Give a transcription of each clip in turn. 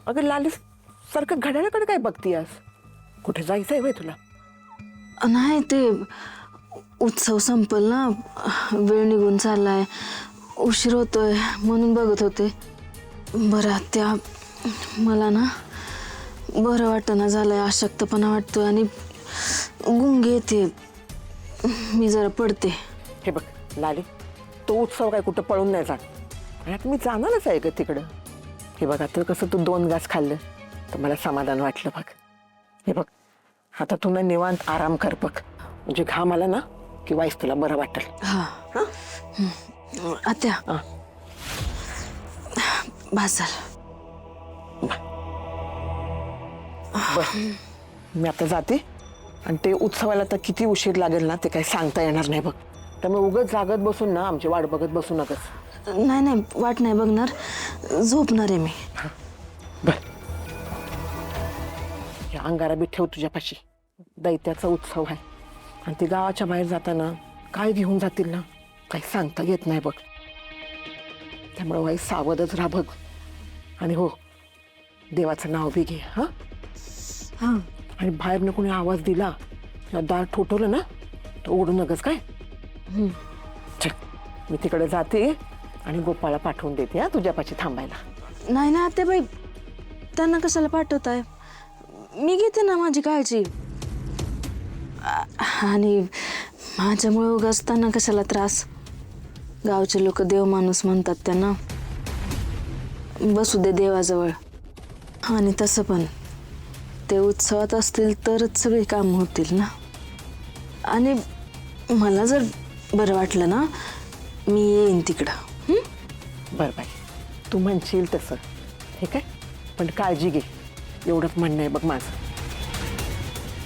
अगं लाली सारखं घड्याळाकडे काय बघतीयस? कुठे जायचंय वय तुला? नाही ते उत्सव संपल ना, वेळ निघून चाललाय, उशीर होतोय म्हणून बघत होते. बरं आत्या, मला ना बरं वाटणं झालंय, अशक्तपणा वाटतोय आणि गुंगी येते. मी जरा पडते. हे बघ लाली, तो उत्सव काय कुठं पळून नाही जात. आणि आता मी जाणारच आहे ग तिकडं. हे बघ आता कसं तू 2 घास खाल्लं तर मला समाधान वाटलं बघ. हे बघ आता तू ना निवांत आराम कर बघ. म्हणजे घाम आला ना की वाईस तुला बरं वाटेल. हा आत्या, हा. बस झालं. बरं मी आता जाते. आणि ते उत्सवाला तर किती उशीर लागेल ना ते काही सांगता येणार नाही बघ. त्यामुळे उगाच जागत बसून ना आमची वाट बघत बसू नकस. नाही नाही, वाट नाही बघणार, झोपणार आहे मी. बर या अंगारा बी ठेव तुझ्यापाशी. दैत्याचा उत्सव आहे आणि ती गावाच्या बाहेर जाताना काय घेऊन जातील ना काही सांगता येत नाही बघ. त्यामुळे वाई सावधच राहा बघ. आणि हो, देवाचं नाव बी घे. हा हा आणि बाहेरनं कोणी आवाज दिला किंवा दार ठोठवलं ना तर ओढू नकस काय. चल मी तिकडे जाते आणि गोपाळा पाठवून देते हा तुझ्यापाशी थांबायला. नाही ना आत्याबाई, त्यांना कशाला पाठवताय? मी घेते ना माझी काळजी. आणि माझ्यामुळे उगाच त्यांना कशाला त्रास? गावचे लोक देव माणूस म्हणतात त्यांना. बसू दे देवाजवळ. आणि तसं पण ते उत्सवात असतील तरच सगळी कामं होतील ना. आणि मला जर बरं वाटलं ना, मी येईन तिकडं. बरं बाई, तू म्हणशील तसं. ठीक आहे, पण काळजी घे एवढंच म्हणणं आहे बघ माझं.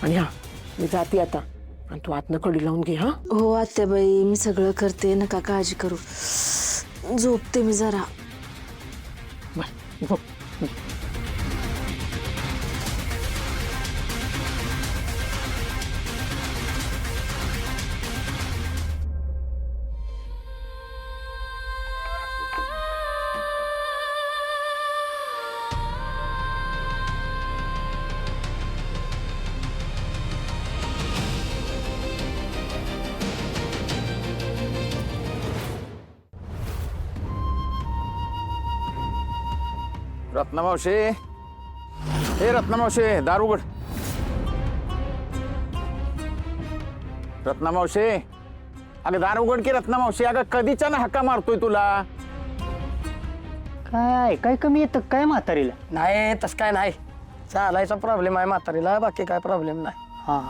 आणि हां, मी जाते आता आणि तू आतनं कडी लावून घे. हां हो आत्याबाई, मी सगळं करते, नका काळजी करू. झोपते मी जरा. बरं झोप. रत्नामावशी, हे रत्नामावशी, दार उघड. रत्नामावशी, अगं दार उघड की रत्नामावशी. अगं कधीच्या ना हक्का मारतोय तुला. काय कमी येतं काय म्हातारीला? नाही तसं काय नाही, चालायचा प्रॉब्लेम आहे म्हातारीला, बाकी काय प्रॉब्लेम नाही. हा